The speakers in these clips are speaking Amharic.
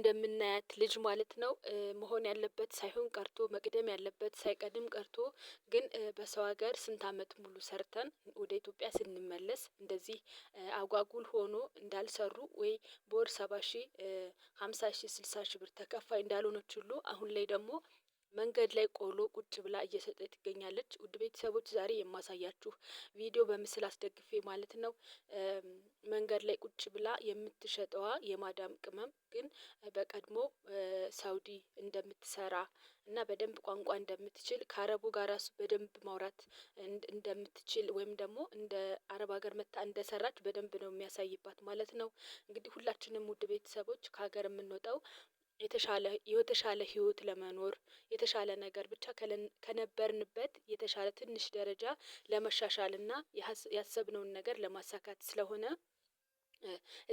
እንደምናያት ልጅ ማለት ነው መሆን ያለበት ሳይሆን ቀርቶ መቅደም ያለበት ሳይቀድም ቀርቶ ግን በሰው ሀገር ስንት አመት ሙሉ ሰርተን ወደ ኢትዮጵያ ስንመለስ እንደዚህ አጓጉል ሆኖ እንዳልሰሩ ወይ በወር 70 ሺህ 50 ሺህ 60 ሺህ ብር ተከፋይ እንዳልሆነች ሁሉ አሁን ላይ ደግሞ መንገድ ላይ ቆሎ ቁጭ ብላ እየሰጠች ትገኛለች። ውድ ቤተሰቦች ዛሬ የማሳያችሁ ቪዲዮ በምስል አስደግፌ ማለት ነው። መንገድ ላይ ቁጭ ብላ የምትሸጠዋ የማዳም ቅመም ግን በቀድሞ ሳውዲ እንደምትሰራ እና በደንብ ቋንቋ እንደምትችል ከአረቡ ጋር ራሱ በደንብ ማውራት እንደምትችል ወይም ደግሞ እንደ አረብ ሀገር መጥታ እንደሰራች በደንብ ነው የሚያሳይባት ማለት ነው። እንግዲህ ሁላችንም ውድ ቤተሰቦች ከሀገር የምንወጣው የተሻለ ህይወት ለመኖር የተሻለ ነገር ብቻ ከነበርንበት የተሻለ ትንሽ ደረጃ ለመሻሻል እና ያሰብነውን ነገር ለማሳካት ስለሆነ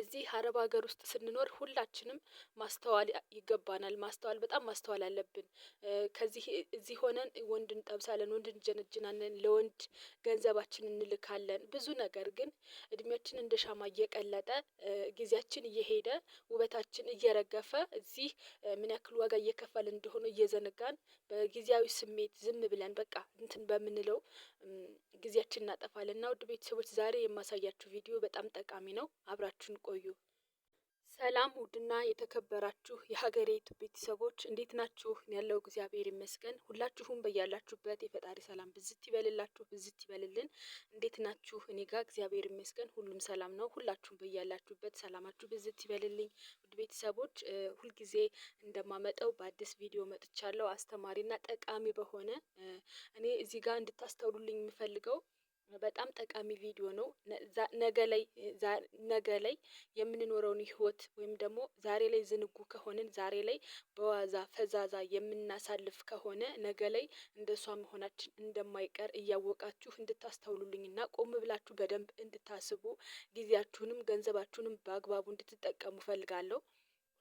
እዚህ አረብ ሀገር ውስጥ ስንኖር ሁላችንም ማስተዋል ይገባናል ማስተዋል በጣም ማስተዋል አለብን። ከዚህ እዚህ ሆነን ወንድ እንጠብሳለን ወንድ እንጀነጅናለን ለወንድ ገንዘባችንን እንልካለን ብዙ ነገር ግን እድሜያችን እንደ ሻማ እየቀለጠ ጊዜያችን እየሄደ ውበታችን እየረገፈ እዚህ ምን ያክል ዋጋ እየከፈልን እንደሆነ እየዘነጋን በጊዜያዊ ስሜት ዝም ብለን በቃ እንትን በምንለው ጊዜያችንን እናጠፋለን። እና ውድ ቤተሰቦች ዛሬ የማሳያችሁ ቪዲዮ በጣም ጠቃሚ ነው አብራችሁን ቆዩ። ሰላም ውድና የተከበራችሁ የሀገሬቱ ቤተሰቦች እንዴት ናችሁ? ያለው እግዚአብሔር ይመስገን ሁላችሁም በያላችሁበት የፈጣሪ ሰላም ብዝት ይበልላችሁ ብዝት ይበልልን። እንዴት ናችሁ? እኔ ጋር እግዚአብሔር ይመስገን ሁሉም ሰላም ነው። ሁላችሁም በያላችሁበት ሰላማችሁ ብዝት ይበልልኝ። ውድ ቤተሰቦች ሁልጊዜ እንደማመጣው በአዲስ ቪዲዮ መጥቻለሁ አስተማሪና ጠቃሚ በሆነ እኔ እዚህ ጋር እንድታስተውሉልኝ የምፈልገው በጣም ጠቃሚ ቪዲዮ ነው። ነገ ላይ የምንኖረውን ህይወት ወይም ደግሞ ዛሬ ላይ ዝንጉ ከሆንን ዛሬ ላይ በዋዛ ፈዛዛ የምናሳልፍ ከሆነ ነገ ላይ እንደሷ መሆናችን እንደማይቀር እያወቃችሁ እንድታስተውሉልኝና ቆም ብላችሁ በደንብ እንድታስቡ ጊዜያችሁንም ገንዘባችሁንም በአግባቡ እንድትጠቀሙ እፈልጋለሁ።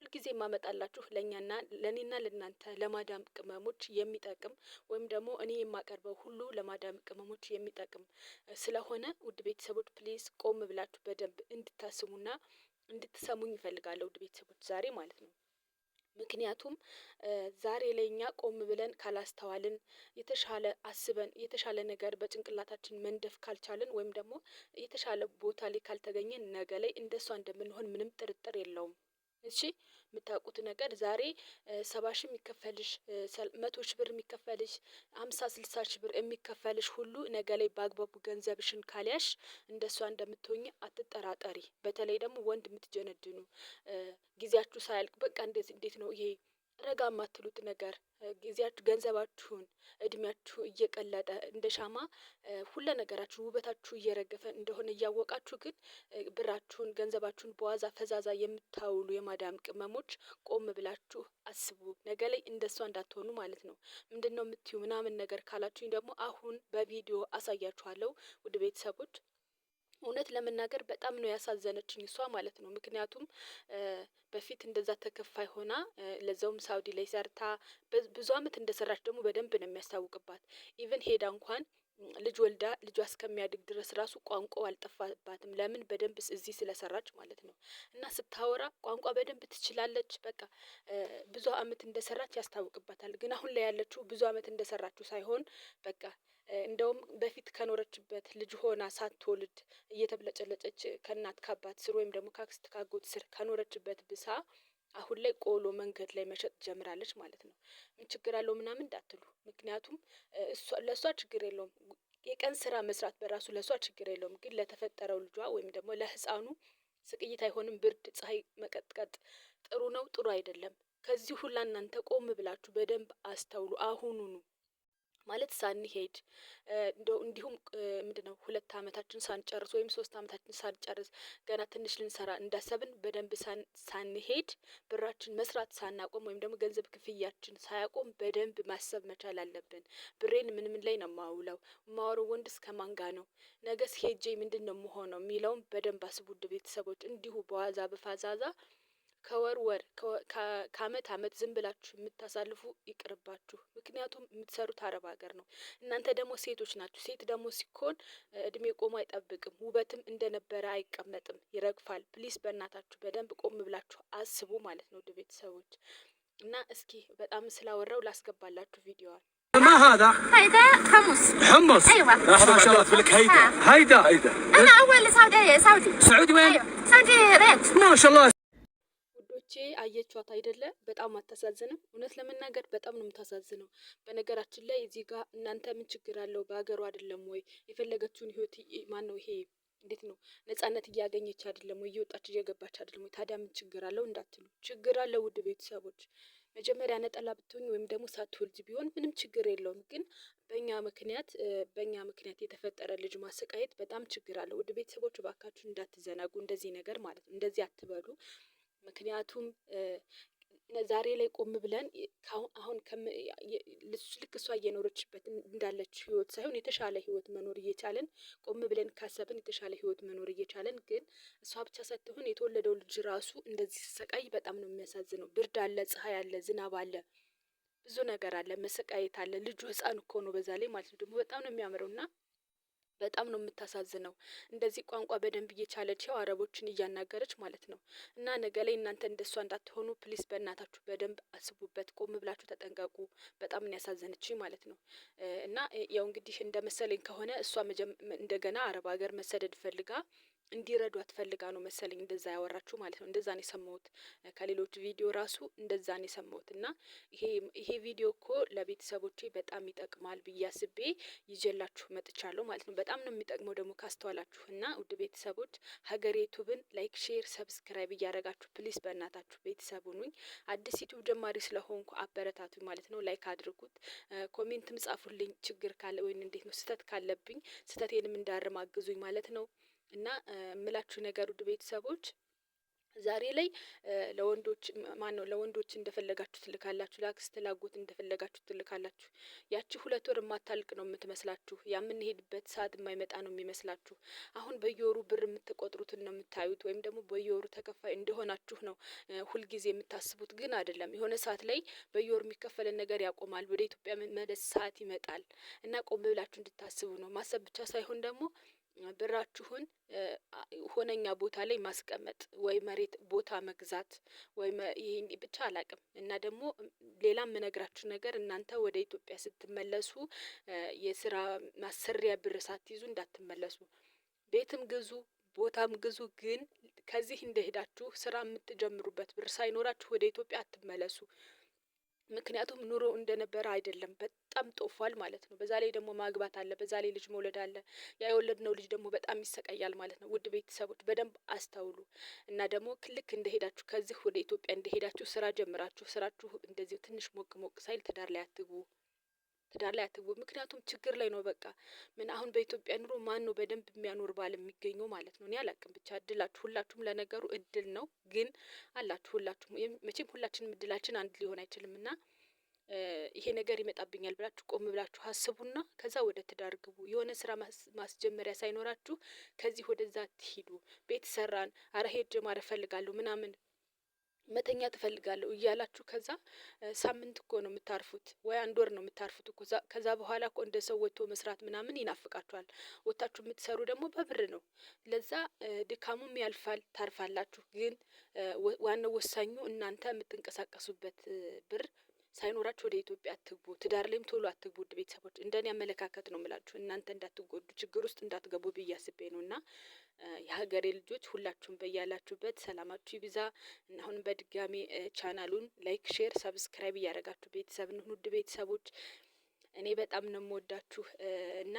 ሁልጊዜ የማመጣላችሁ ለእኛና ለእኔና ለእናንተ ለማዳም ቅመሞች የሚጠቅም ወይም ደግሞ እኔ የማቀርበው ሁሉ ለማዳም ቅመሞች የሚጠቅም ስለሆነ ውድ ቤተሰቦች ፕሊዝ ቆም ብላችሁ በደንብ እንድታስቡና እንድትሰሙኝ እፈልጋለሁ። ውድ ቤተሰቦች ዛሬ ማለት ነው። ምክንያቱም ዛሬ ላይ እኛ ቆም ብለን ካላስተዋልን የተሻለ አስበን የተሻለ ነገር በጭንቅላታችን መንደፍ ካልቻልን ወይም ደግሞ የተሻለ ቦታ ላይ ካልተገኘን ነገ ላይ እንደሷ እንደምንሆን ምንም ጥርጥር የለውም። እሺ የምታውቁት ነገር ዛሬ 70 ሺህ የሚከፈልሽ 100 ሺህ ብር የሚከፈልሽ 50 60 ሺህ ብር የሚከፈልሽ ሁሉ ነገ ላይ በአግባቡ ገንዘብሽን ካልያሽ እንደሷ እንደምትሆኚ አትጠራጠሪ። በተለይ ደግሞ ወንድ የምትጀነጅኑ ጊዜያችሁ ሳያልቅ በቃ እንዴት ነው ይሄ ረጋ የማትሉት ነገር ጊዜያችሁ ገንዘባችሁን እድሜያችሁ እየቀለጠ እንደ ሻማ ሁሉ ነገራችሁ ውበታችሁ እየረገፈ እንደሆነ እያወቃችሁ ግን ብራችሁን ገንዘባችሁን በዋዛ ፈዛዛ የምታውሉ የማዳም ቅመሞች ቆም ብላችሁ አስቡ ነገ ላይ እንደሷ እንዳትሆኑ ማለት ነው። ምንድነው የምትዩ ምናምን ነገር ካላችሁኝ ደግሞ አሁን በቪዲዮ አሳያችኋለሁ። ውድ ቤተሰቦች እውነት ለመናገር በጣም ነው ያሳዘነችኝ እሷ ማለት ነው። ምክንያቱም በፊት እንደዛ ተከፋይ ሆና ለዛውም ሳውዲ ላይ ሰርታ ብዙ አመት እንደሰራች ደግሞ በደንብ ነው የሚያስታውቅባት። ኢቭን ሄዳ እንኳን ልጅ ወልዳ ልጇ እስከሚያድግ ድረስ ራሱ ቋንቋው አልጠፋባትም ለምን በደንብ እዚህ ስለሰራች ማለት ነው። እና ስታወራ ቋንቋ በደንብ ትችላለች በቃ ብዙ አመት እንደሰራች ያስታውቅባታል። ግን አሁን ላይ ያለችው ብዙ አመት እንደሰራችው ሳይሆን በቃ እንደውም በፊት ከኖረችበት ልጅ ሆና ሳትወልድ እየተብለጨለጨች ከእናት ከአባት ስር ወይም ደግሞ ከአክስት ከአጎት ስር ከኖረችበት ብሳ አሁን ላይ ቆሎ መንገድ ላይ መሸጥ ጀምራለች ማለት ነው። ምን ችግር አለው ምናምን እንዳትሉ ምክንያቱም ለሷ ችግር የለውም። የቀን ስራ መስራት በራሱ ለሷ ችግር የለውም። ግን ለተፈጠረው ልጇ ወይም ደግሞ ለህፃኑ ስቅይት አይሆንም ብርድ ፀሀይ መቀጥቀጥ ጥሩ ነው ጥሩ አይደለም። ከዚህ ሁላ እናንተ ቆም ብላችሁ በደንብ አስተውሉ አሁኑኑ ማለት ሳንሄድ እንደው እንዲሁም ምንድነው 2 አመታችን ሳንጨርስ ወይም 3 አመታችን ሳንጨርስ ገና ትንሽ ልንሰራ እንዳሰብን በደንብ ሳንሄድ ብራችን መስራት ሳናቆም ወይም ደግሞ ገንዘብ ክፍያችን ሳያቆም በደንብ ማሰብ መቻል አለብን። ብሬን ምን ምን ላይ ነው የማውለው የማወራው ወንድስ ከማን ጋር ነው? ነገስ ሄጄ ምንድነው የምሆነው የሚለውን በደንብ አስቡ ውድ ቤተሰቦች እንዲሁ በዋዛ በፋዛዛ ከወር ወር ከአመት አመት ዝም ብላችሁ የምታሳልፉ ይቅርባችሁ። ምክንያቱም የምትሰሩት አረብ ሀገር ነው። እናንተ ደግሞ ሴቶች ናችሁ። ሴት ደግሞ ሲኮን እድሜ ቆሞ አይጠብቅም። ውበትም እንደነበረ አይቀመጥም፣ ይረግፋል። ፕሊስ በእናታችሁ በደንብ ቆም ብላችሁ አስቡ ማለት ነው ውድ ቤተሰቦች። እና እስኪ በጣም ስላወራው ላስገባላችሁ ቪዲዮዋል። ما هذا؟ هيدا حمص. حمص؟ ايوه. ما شاء الله تقول هيدا. هيدا انا اول سعودي. سعودي وين؟ ايوه سعودي ريت. ما شاء الله. ውዶቼ አየቿት አይደለ? በጣም አታሳዝንም? እውነት ለመናገር በጣም ነው የምታሳዝነው። በነገራችን ላይ እዚህ ጋር እናንተ ምን ችግር አለው? በሀገሩ አይደለም ወይ የፈለገችውን ህይወት ማን ነው ይሄ እንዴት ነው ነጻነት እያገኘች አይደለም ወይ? እየወጣች እየገባች አይደለም ወይ? ታዲያ ምን ችግር አለው እንዳትሉ፣ ችግር አለው ውድ ቤተሰቦች። መጀመሪያ ነጠላ ብትሆኝ ወይም ደግሞ ሳትወልጅ ቢሆን ምንም ችግር የለውም። ግን በእኛ ምክንያት የተፈጠረ ልጅ ማሰቃየት በጣም ችግር አለው ውድ ቤተሰቦች። እባካችሁ እንዳትዘናጉ፣ እንደዚህ ነገር ማለት ነው እንደዚህ አትበሉ። ምክንያቱም ዛሬ ላይ ቆም ብለን አሁን ልክ እሷ እየኖረችበት እንዳለች ህይወት ሳይሆን የተሻለ ህይወት መኖር እየቻለን ቆም ብለን ካሰብን የተሻለ ህይወት መኖር እየቻለን፣ ግን እሷ ብቻ ሳትሆን የተወለደው ልጅ ራሱ እንደዚህ ሲሰቃይ በጣም ነው የሚያሳዝነው። ብርድ አለ፣ ፀሐይ አለ፣ ዝናብ አለ፣ ብዙ ነገር አለ፣ መሰቃየት አለ። ልጁ ህፃን እኮ ነው በዛ ላይ ማለት ነው። ደግሞ በጣም ነው የሚያምረው እና በጣም ነው የምታሳዝነው። እንደዚህ ቋንቋ በደንብ እየቻለች ያው አረቦችን እያናገረች ማለት ነው። እና ነገ ላይ እናንተ እንደሷ እንዳትሆኑ ፕሊስ በእናታችሁ በደንብ አስቡበት፣ ቆም ብላችሁ ተጠንቀቁ። በጣም ነው ያሳዘነችኝ ማለት ነው። እና ያው እንግዲህ እንደ መሰለኝ ከሆነ እሷ እንደገና አረብ ሀገር መሰደድ ፈልጋ እንዲረዷት ፈልጋ ነው መሰለኝ እንደዛ ያወራችሁ ማለት ነው። እንደዛ ነው የሰማሁት ከሌሎች ቪዲዮ ራሱ እንደዛ ነው የሰማሁት። እና ይሄ ቪዲዮ እኮ ለቤተሰቦቼ በጣም ይጠቅማል ብዬ አስቤ ይዤላችሁ መጥቻለሁ ማለት ነው። በጣም ነው የሚጠቅመው ደግሞ ካስተዋላችሁ። እና ውድ ቤተሰቦች ሀገሬ ዩቱብን ላይክ፣ ሼር፣ ሰብስክራይብ እያደረጋችሁ ፕሊስ በእናታችሁ ቤተሰብ ሁኑኝ። አዲስ ዩቱብ ጀማሪ ስለሆንኩ አበረታቱኝ ማለት ነው። ላይክ አድርጉት፣ ኮሜንትም ጻፉልኝ ችግር ካለ ወይም እንዴት ነው ስህተት ካለብኝ ስህተቴንም እንዳርም አግዙኝ ማለት ነው። እና ምላችሁ ነገር ውድ ቤተሰቦች ዛሬ ላይ ለወንዶች እንደፈለጋችሁ ትልካላችሁ፣ ለአክስት ላጎት እንደፈለጋችሁ ትልካላችሁ። ያቺ 2 ወር የማታልቅ ነው የምትመስላችሁ። የምንሄድበት ሰዓት የማይመጣ ነው የሚመስላችሁ። አሁን በየወሩ ብር የምትቆጥሩትን ነው የምታዩት፣ ወይም ደግሞ በየወሩ ተከፋይ እንደሆናችሁ ነው ሁልጊዜ የምታስቡት። ግን አይደለም። የሆነ ሰዓት ላይ በየወሩ የሚከፈለን ነገር ያቆማል። ወደ ኢትዮጵያ መመለስ ሰዓት ይመጣል እና ቆም ብላችሁ እንድታስቡ ነው። ማሰብ ብቻ ሳይሆን ደግሞ ብራችሁን ሆነኛ ቦታ ላይ ማስቀመጥ ወይ መሬት ቦታ መግዛት ወይ ይሄ ብቻ አላቅም። እና ደግሞ ሌላም የምነግራችሁ ነገር እናንተ ወደ ኢትዮጵያ ስትመለሱ የስራ ማሰሪያ ብር ሳትይዙ እንዳትመለሱ። ቤትም ግዙ፣ ቦታም ግዙ፣ ግን ከዚህ እንደሄዳችሁ ስራ የምትጀምሩበት ብር ሳይኖራችሁ ወደ ኢትዮጵያ አትመለሱ። ምክንያቱም ኑሮ እንደነበረ አይደለም፣ በጣም ጦፏል ማለት ነው። በዛ ላይ ደግሞ ማግባት አለ፣ በዛ ላይ ልጅ መውለድ አለ። ያ የወለድነው ልጅ ደግሞ በጣም ይሰቃያል ማለት ነው። ውድ ቤተሰቦች በደንብ አስተውሉ። እና ደግሞ ልክ እንደሄዳችሁ ከዚህ ወደ ኢትዮጵያ እንደሄዳችሁ ስራ ጀምራችሁ ስራችሁ እንደዚህ ትንሽ ሞቅ ሞቅ ሳይል ትዳር ላይ አትግቡ። ምክንያቱም ችግር ላይ ነው። በቃ ምን አሁን በኢትዮጵያ ኑሮ ማን ነው በደንብ የሚያኖር ባል የሚገኘው ማለት ነው? እኔ አላቅም። ብቻ እድላችሁ ሁላችሁም ለነገሩ እድል ነው፣ ግን አላችሁ ሁላችሁም። መቼም ሁላችንም እድላችን አንድ ሊሆን አይችልም። እና ይሄ ነገር ይመጣብኛል ብላችሁ ቆም ብላችሁ አስቡና ከዛ ወደ ትዳር ግቡ። የሆነ ስራ ማስጀመሪያ ሳይኖራችሁ ከዚህ ወደዛ ትሂዱ። ቤት ሰራን፣ አረ ሄጄ ማረፍ እፈልጋለሁ ምናምን መተኛ ትፈልጋለሁ እያላችሁ ከዛ ሳምንት እኮ ነው የምታርፉት፣ ወይ 1 ወር ነው የምታርፉት እኮ። ከዛ በኋላ እኮ እንደ ሰው ወጥቶ መስራት ምናምን ይናፍቃችኋል። ወጥታችሁ የምትሰሩ ደግሞ በብር ነው። ለዛ ድካሙም ያልፋል፣ ታርፋላችሁ። ግን ዋናው ወሳኙ እናንተ የምትንቀሳቀሱበት ብር ሳይኖራችሁ ወደ ኢትዮጵያ አትግቡ። ትዳር ላይም ቶሎ አትግቡ። ውድ ቤተሰቦች እንደኔ አመለካከት ነው የምላችሁ። እናንተ እንዳትጎዱ ችግር ውስጥ እንዳትገቡ ብዬ አስቤ ነው። እና የሀገሬ ልጆች ሁላችሁም በያላችሁበት ሰላማችሁ ይብዛ። እና አሁን በድጋሚ ቻናሉን ላይክ፣ ሼር፣ ሰብስክራይብ እያደረጋችሁ ቤተሰብ ነው። ውድ ቤተሰቦች እኔ በጣም ነው የምወዳችሁ። እና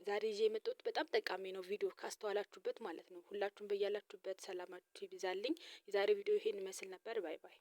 ዛሬ ይዤ የመጣሁት በጣም ጠቃሚ ነው ቪዲዮ ካስተዋላችሁበት ማለት ነው። ሁላችሁም በያላችሁበት ሰላማችሁ ይብዛልኝ። የዛሬ ቪዲዮ ይሄን ይመስል ነበር። ባይ ባይ።